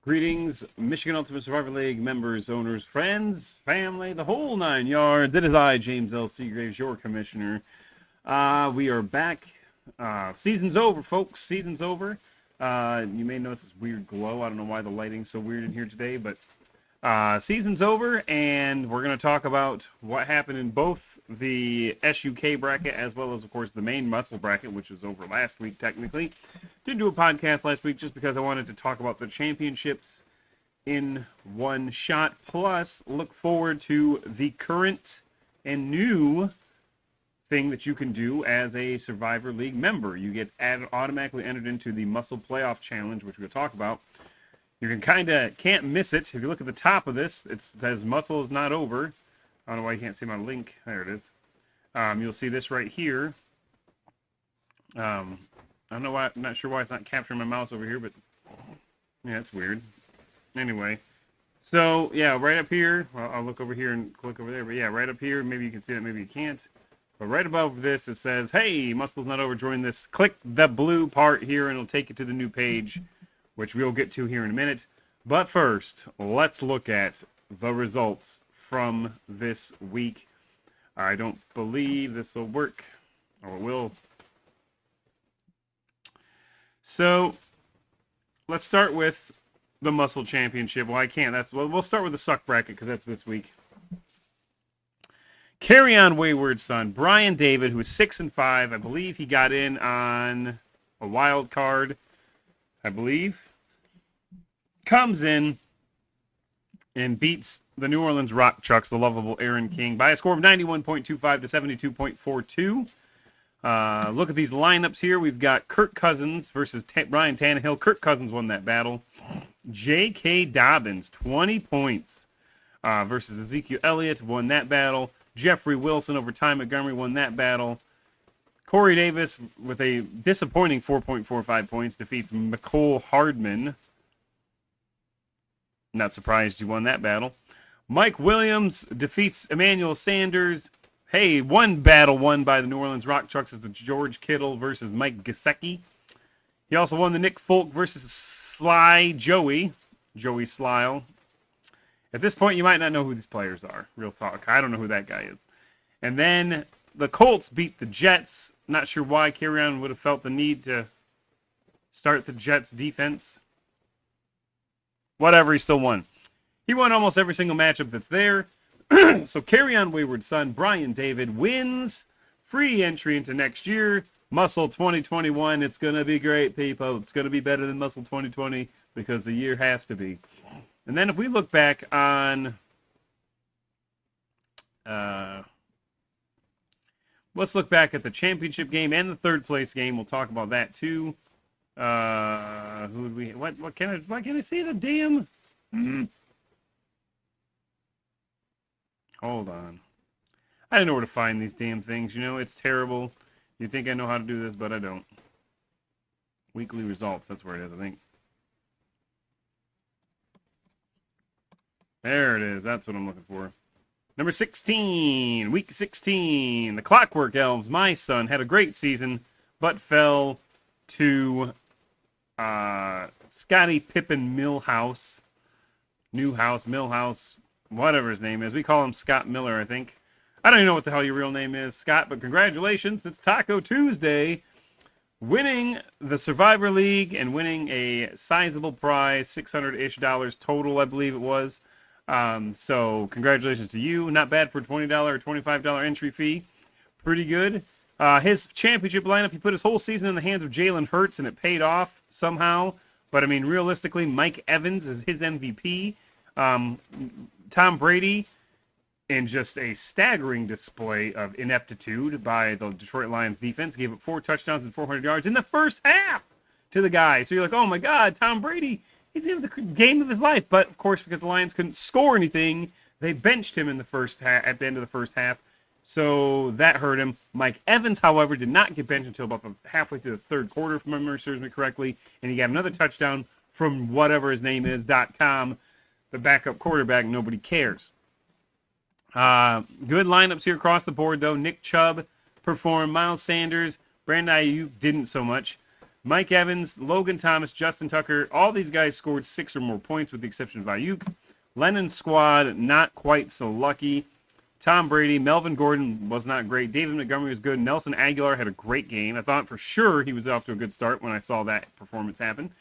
Greetings, Michigan Ultimate Survivor League members, owners, friends, family, the whole nine yards. It is I, James L. Seagraves, your commissioner. We are back. Season's over, folks. Season's over. You may notice this weird glow. I don't know why the lighting's so weird in here today, but season's over, and we're going to talk about what happened in both the SUK bracket as well as, of course, the main MUSL bracket, which was over last week, technically. Didn't do a podcast last week just because I wanted to talk about the championships in one shot, plus look forward to the current and new thing that you can do as a Survivor League member. You get automatically entered into the MUSL Playoff Challenge, which we'll talk about. You can't miss it. If you look at the top of this, it says MUSL is not over. I don't know why you can't see my link. There it is. You'll see this right here. I don't know why. I'm not sure why it's not capturing my mouse over here, but yeah, it's weird. Anyway, so yeah, right up here. Well, I'll look over here and click over there. But yeah, right up here. Maybe you can see that. Maybe you can't. But right above this, it says, "Hey, MUSL's not over. Join this." Click the blue part here, and it'll take you to the new page, which we'll get to here in a minute. But first, let's look at the results from this week. I don't believe this will work. Oh, it will. So, let's start with the MUSL Championship. Well, I can't. We'll start with the suck bracket because that's this week. Carry on, Wayward Son. Brian David, who is 6-5. I believe he got in on a wild card. I believe. Comes in and beats the New Orleans Rock Chucks, the lovable Aaron King, by a score of 91.25 to 72.42. Look at these lineups here. We've got Kirk Cousins versus Ryan Tannehill. Kirk Cousins won that battle. J.K. Dobbins, 20 points versus Ezekiel Elliott, won that battle. Jeffrey Wilson over Ty Montgomery won that battle. Corey Davis, with a disappointing 4.45 points, defeats McCole Hardman. Not surprised you won that battle. Mike Williams defeats Emmanuel Sanders. Hey, one battle won by the New Orleans Rock Trucks is the George Kittle versus Mike Gesicki. He also won the Nick Folk versus Joey Slyle. At this point, you might not know who these players are. Real talk. I don't know who that guy is. And then the Colts beat the Jets. Not sure why Carrion would have felt the need to start the Jets defense. Whatever, he still won. He won almost every single matchup that's there. So Carry On Wayward Son, Brian David wins free entry into next year. MUSL 2021. It's going to be great, people. It's going to be better than MUSL 2020 because the year has to be. And then if we look back on... let's look back at the championship game and the third place game. We'll talk about that too. Who would we... Why can't I see the damn... Hold on. I don't know where to find these damn things. You know, it's terrible. You think I know how to do this, but I don't. Weekly results. That's where it is, I think. There it is. That's what I'm looking for. Number 16. Week 16. The Clockwork Elves, my son, had a great season, but fell to Scotty Pippen Millhouse. Millhouse. Whatever his name is. We call him Scott Miller, I think. I don't even know what the hell your real name is, Scott, but congratulations. It's Taco Tuesday. Winning the Survivor League and winning a sizable prize, $600-ish total, I believe it was. So congratulations to you. Not bad for a $20 or $25 entry fee. Pretty good. His championship lineup, he put his whole season in the hands of Jalen Hurts, and it paid off somehow. But, I mean, realistically, Mike Evans is his MVP. Tom Brady, in just a staggering display of ineptitude by the Detroit Lions defense, gave up 4 touchdowns and 400 yards in the first half to the guy. So you're like, oh my God, Tom Brady, he's in the game of his life. But of course, because the Lions couldn't score anything, they benched him in the first half, at the end of the first half. So that hurt him. Mike Evans, however, did not get benched until about halfway through the third quarter, if my memory serves me correctly. And he got another touchdown from whatever his name is, .com. The backup quarterback, nobody cares. Good lineups here across the board, though. Nick Chubb performed. Miles Sanders, Brandon Ayuk didn't so much. Mike Evans, Logan Thomas, Justin Tucker, all these guys scored 6 or more points with the exception of Ayuk. Lennon's squad, not quite so lucky. Tom Brady, Melvin Gordon was not great. David Montgomery was good. Nelson Aguilar had a great game. I thought for sure he was off to a good start when I saw that performance happen.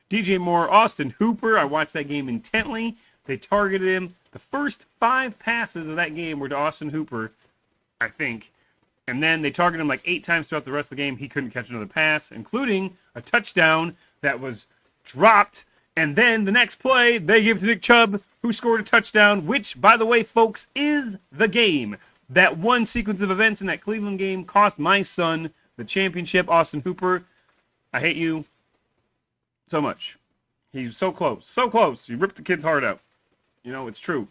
DJ Moore, Austin Hooper, I watched that game intently. They targeted him. The first 5 passes of that game were to Austin Hooper, I think. And then they targeted him like 8 times throughout the rest of the game. He couldn't catch another pass, including a touchdown that was dropped. And then the next play, they give it to Nick Chubb, who scored a touchdown, which, by the way, folks, is the game. That one sequence of events in that Cleveland game cost my son the championship. Austin Hooper, I hate you so much. He's so close. So close. You ripped the kid's heart out. You know, it's true.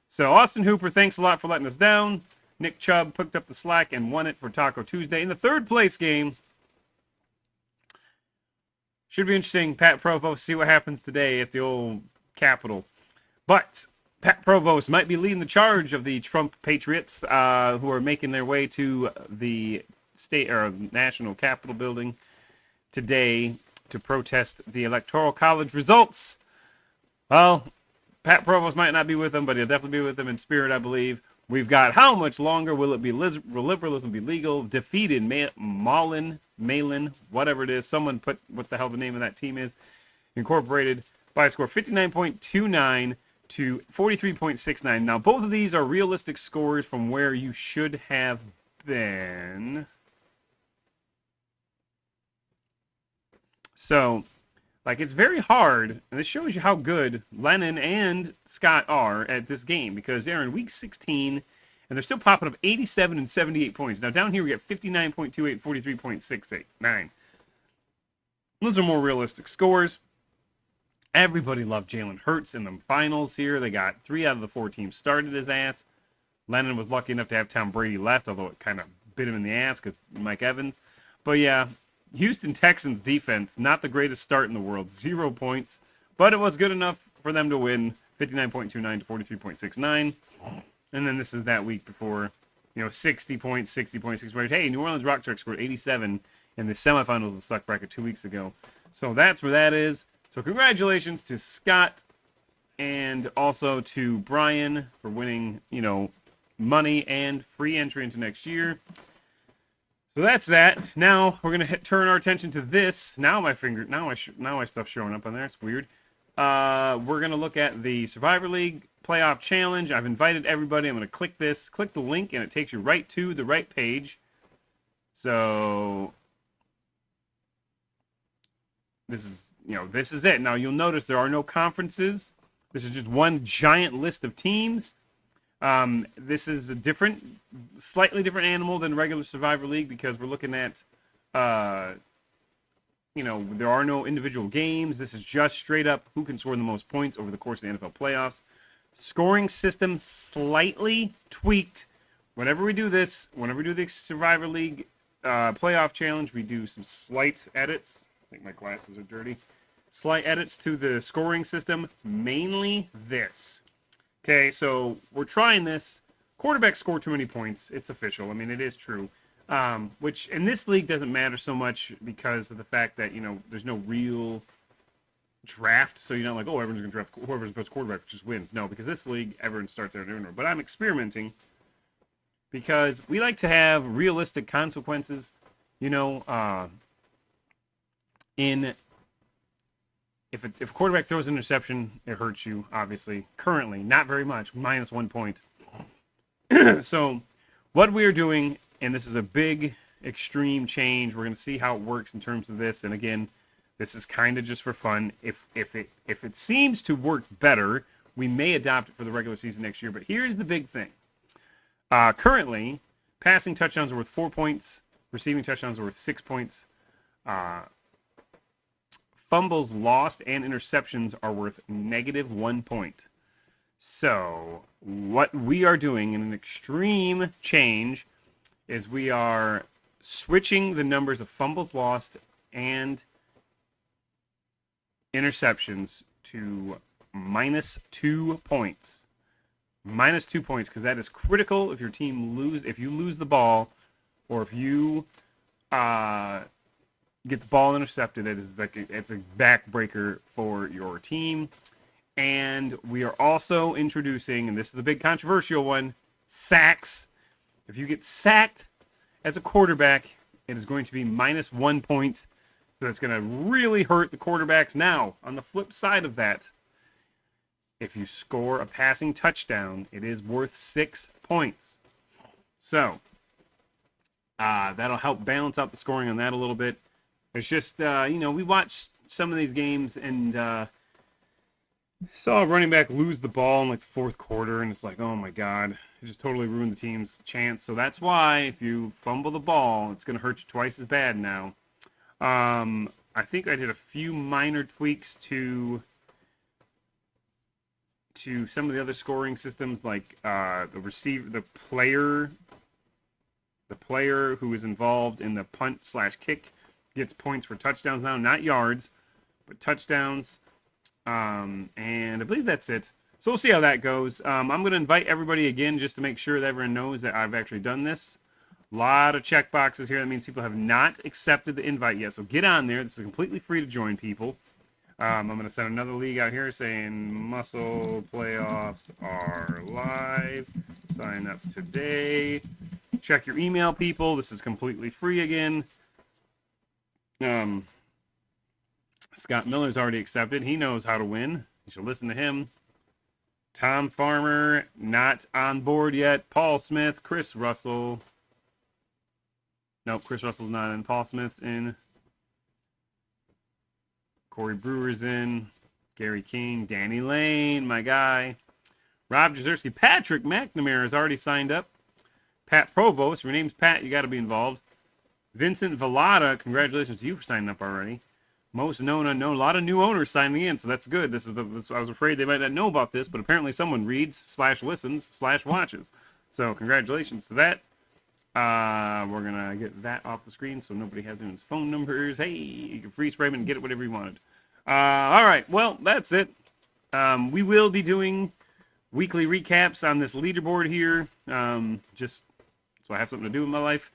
So, Austin Hooper, thanks a lot for letting us down. Nick Chubb picked up the slack and won it for Taco Tuesday. In the third place game, should be interesting. Pat Provost, see what happens today at the old Capitol. But Pat Provost might be leading the charge of the Trump Patriots who are making their way to the state or national Capitol building today to protest the Electoral College results. Well, Pat Provost might not be with them, but he'll definitely be with them in spirit, I believe. We've got how much longer will it be? Will liberalism be legal? Defeated Malin, whatever it is. Someone put what the hell the name of that team is. Incorporated by a score 59.29 to 43.69. Now, both of these are realistic scores from where you should have been. So, like, it's very hard, and this shows you how good Lennon and Scott are at this game, because they're in week 16, and they're still popping up 87 and 78 points. Now, down here, we got 59.28, 43.689. Those are more realistic scores. Everybody loved Jalen Hurts in the finals here. They got 3 out of the 4 teams started his ass. Lennon was lucky enough to have Tom Brady left, although it kind of bit him in the ass because Mike Evans. But, yeah, Houston Texans defense, not the greatest start in the world. 0 points, but it was good enough for them to win 59.29 to 43.69. And then this is that week before, 60 points, 60.6 points. Hey, New Orleans Rock Sharks scored 87 in the semifinals of the Suck Bracket 2 weeks ago. So that's where that is. So congratulations to Scott and also to Brian for winning, money and free entry into next year. So that's that. Now we're gonna turn our attention to this. Now my stuff's showing up on there. It's weird. We're gonna look at the Survivor League Playoff Challenge. I've invited everybody. I'm gonna click the link, and it takes you right to the right page. So this is it. Now you'll notice there are no conferences. This is just one giant list of teams. This is a slightly different animal than regular Survivor League because we're looking at, there are no individual games. This is just straight up who can score the most points over the course of the NFL playoffs. Scoring system slightly tweaked. Whenever we do the Survivor League playoff challenge, we do some slight edits. I think my glasses are dirty. Slight edits to the scoring system, mainly this. Okay, so we're trying this. Quarterbacks score too many points. It's official. I mean, it is true. Which in this league doesn't matter so much because of the fact that, there's no real draft. So you're not like, everyone's going to draft whoever's the best quarterback just wins. No, because this league, everyone starts there. But I'm experimenting because we like to have realistic consequences, If a quarterback throws an interception, it hurts you, obviously. Currently, not very much, -1 point. So, what we are doing, and this is a big, extreme change. We're going to see how it works in terms of this. And again, this is kind of just for fun. If it seems to work better, we may adopt it for the regular season next year. But here's the big thing. Currently, passing touchdowns are worth 4 points. Receiving touchdowns are worth 6 points. Fumbles lost and interceptions are worth -1 point. So what we are doing in an extreme change is we are switching the numbers of fumbles lost and interceptions to -2 points. -2 points, because that is critical if your team if you lose the ball, or if you get the ball intercepted, it's a backbreaker for your team. And we are also introducing, and this is the big controversial one, sacks. If you get sacked as a quarterback, it is going to be -1 point. So that's going to really hurt the quarterbacks. Now, on the flip side of that, if you score a passing touchdown, it is worth 6 points. So, that'll help balance out the scoring on that a little bit. It's just, we watched some of these games and saw a running back lose the ball in like the fourth quarter, and it's like, oh my God, it just totally ruined the team's chance. So that's why if you fumble the ball, it's going to hurt you twice as bad now. I think I did a few minor tweaks to some of the other scoring systems, like the player who is involved in the punt/kick gets points for touchdowns now, not yards, but touchdowns. And I believe that's it. So we'll see how that goes. I'm going to invite everybody again just to make sure that everyone knows that I've actually done this. A lot of check boxes here. That means people have not accepted the invite yet. So get on there. This is completely free to join people. I'm going to send another league out here saying MUSL playoffs are live. Sign up today. Check your email, people. This is completely free again. Scott Miller's already accepted. He knows how to win. You should listen to him. Tom Farmer, not on board yet. Paul Smith, Chris Russell. Nope, Chris Russell's not in. Paul Smith's in. Corey Brewer's in. Gary King, Danny Lane, my guy. Rob Jazerski. Patrick McNamara has already signed up. Pat Provost, your name's Pat, you got to be involved. Vincent Vallada, congratulations to you for signing up already. Most known unknown, a lot of new owners signing in, so that's good. I was afraid they might not know about this, but apparently someone reads/listens/watches. So congratulations to that. We're gonna get that off the screen so nobody has anyone's phone numbers. Hey, you can freeze frame it and get it whatever you wanted. All right, well that's it. We will be doing weekly recaps on this leaderboard here, just so I have something to do in my life.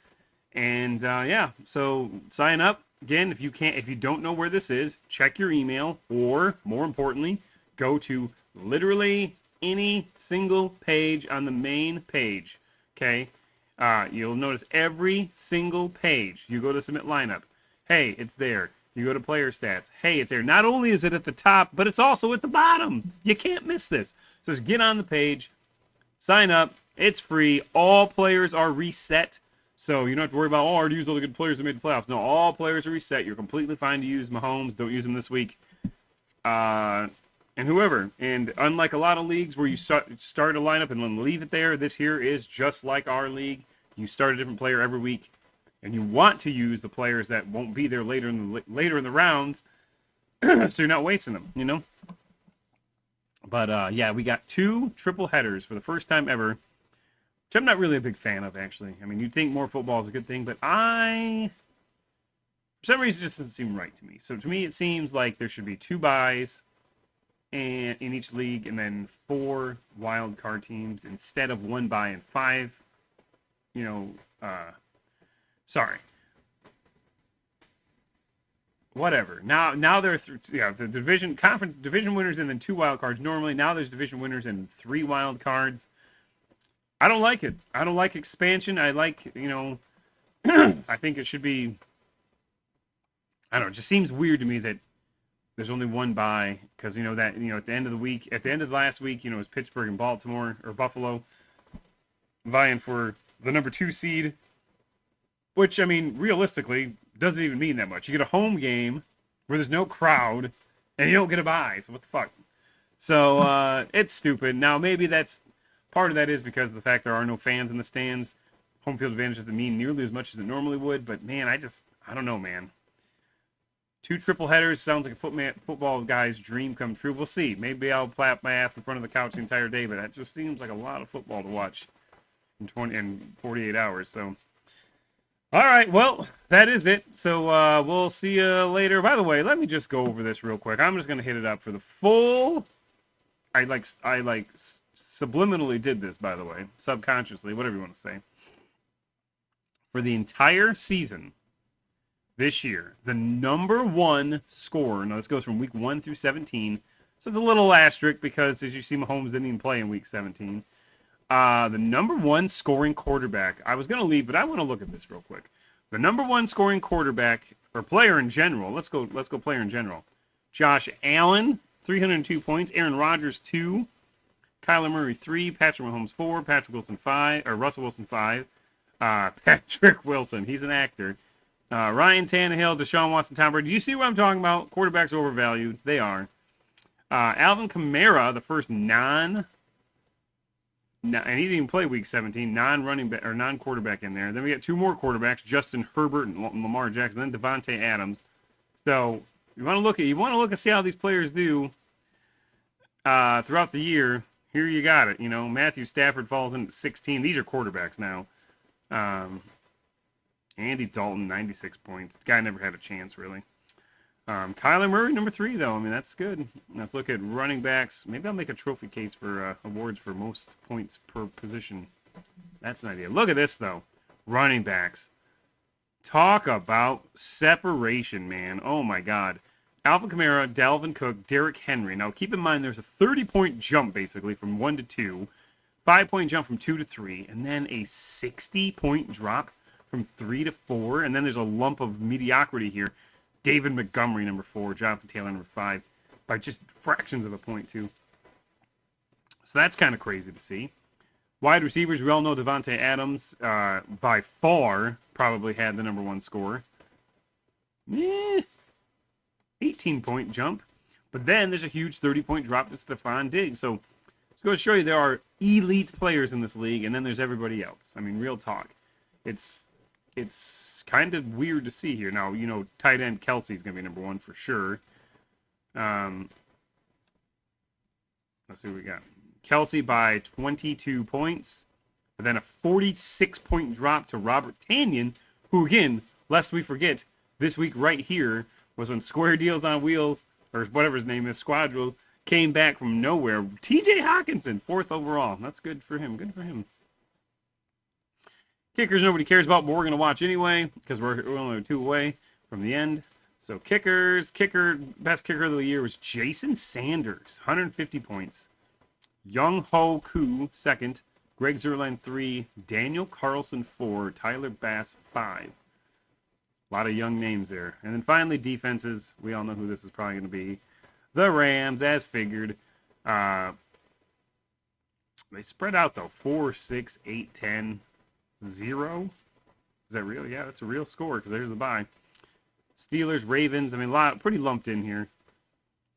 And yeah, so sign up. Again, if you don't know where this is, check your email, or more importantly, go to literally any single page on the main page. Okay, you'll notice every single page. You go to submit lineup. Hey, it's there. You go to player stats. Hey, it's there. Not only is it at the top, but it's also at the bottom. You can't miss this. So just get on the page, sign up. It's free. All players are reset. So you don't have to worry about, I already used all the good players that made the playoffs. No, all players are reset. You're completely fine to use Mahomes. Don't use him this week. And whoever. And unlike a lot of leagues where you start a lineup and then leave it there, this here is just like our league. You start a different player every week. And you want to use the players that won't be there later in the rounds. So you're not wasting them, you know? But yeah, we got 2 triple headers for the first time ever. Which I'm not really a big fan of, actually. I mean, you'd think more football is a good thing, but for some reason, it just doesn't seem right to me. So to me, it seems like there should be 2 buys in each league, and then 4 wild card teams instead of 1 bye and 5. Sorry. Whatever. Now there are the conference division winners and then 2 wild cards normally. Now there's division winners and 3 wild cards. I don't like it. I don't like expansion. I like, I think it should be, I don't know, it just seems weird to me that there's only 1 bye because, at the end of the week, at the end of last week, it was Pittsburgh and Baltimore or Buffalo vying for the number 2 seed, which, I mean, realistically doesn't even mean that much. You get a home game where there's no crowd and you don't get a bye. So what the fuck? So it's stupid. Now, maybe part of that is because of the fact there are no fans in the stands. Home field advantage doesn't mean nearly as much as it normally would. But, man, I don't know, man. 2 triple headers sounds like a football guy's dream come true. We'll see. Maybe I'll plap my ass in front of the couch the entire day, but that just seems like a lot of football to watch in 48 hours. So, all right, well, that is it. So we'll see you later. By the way, let me just go over this real quick. I'm just going to hit it up for the full... I subliminally did this, by the way, subconsciously, whatever you want to say. For the entire season, this year, the number one scorer, now this goes from week 1 through 17, so it's a little asterisk because, as you see, Mahomes didn't even play in week 17. The number one scoring quarterback, I was going to leave, but I want to look at this real quick. The number one scoring quarterback, or player in general, let's go player in general. Josh Allen, 302 points. Aaron Rodgers, 2. Kyler Murray, 3. Patrick Mahomes, 4. Patrick Wilson, 5. Or Russell Wilson, 5. Patrick Wilson, he's an actor. Ryan Tannehill, Deshaun Watson, Tom Brady. Do you see what I'm talking about? Quarterbacks overvalued. They are. Alvin Kamara, the first and he didn't even play week 17, non-running back or non-quarterback in there. Then we got 2 more quarterbacks, Justin Herbert and Lamar Jackson, then Devontae Adams. So you want to look and see how these players do throughout the year. Here you got it. You know, Matthew Stafford falls in at 16. These are quarterbacks now. Andy Dalton, 96 points. The guy never had a chance, really. Kyler Murray, number 3, though. I mean, that's good. Let's look at running backs. Maybe I'll make a trophy case for awards for most points per position. That's an idea. Look at this, though. Running backs. Talk about separation, man. Oh, my God. Alvin Kamara, Dalvin Cook, Derrick Henry. Now, keep in mind, there's a 30-point jump, basically, from 1 to 2. 5-point jump from 2 to 3. And then a 60-point drop from 3 to 4. And then there's a lump of mediocrity here. David Montgomery, number 4. Jonathan Taylor, number 5. By just fractions of a point, too. So that's kind of crazy to see. Wide receivers, we all know Devontae Adams, by far, probably had the number 1 score. 18-point jump. But then there's a huge 30-point drop to Stephon Diggs. So it's going to show you there are elite players in this league, and then there's everybody else. I mean, real talk. It's kind of weird to see here. Now, you know, tight end Kelsey's going to be number 1 for sure. Let's see what we got. Kelsey by 22 points. But then a 46-point drop to Robert Tonyan, who, again, lest we forget, this week right here was when Square Deals on Wheels, or whatever his name is, Squadrils, came back from nowhere. TJ Hawkinson, 4th overall. That's good for him. Good for him. Kickers nobody cares about, but we're going to watch anyway because we're only 2 away from the end. So kickers, best kicker of the year was Jason Sanders, 150 points. Young Ho Koo, 2nd. Greg Zuerlein, 3. Daniel Carlson, 4. Tyler Bass, 5. A lot of young names there. And then finally, defenses. We all know who this is probably going to be. The Rams, as figured. They spread out, though. 4, 6, 8, 10. 0. Is that real? Yeah, that's a real score because there's the bye. Steelers, Ravens. I mean, pretty lumped in here.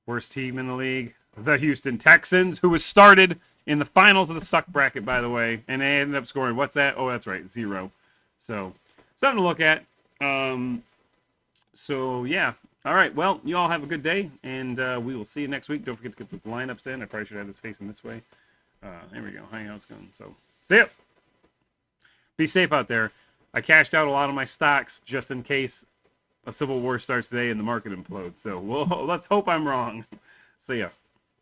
Worst team in the league, the Houston Texans, who was started in the finals of the suck bracket, by the way, and they ended up scoring. What's that? Oh, that's right, 0. So something to look at. So yeah. All right. Well, you all have a good day, and we will see you next week. Don't forget to get those lineups in. I probably should have this facing this way. There we go. Hang on, it's going. So see ya. Be safe out there. I cashed out a lot of my stocks just in case a civil war starts today and the market implodes. So let's hope I'm wrong. See ya.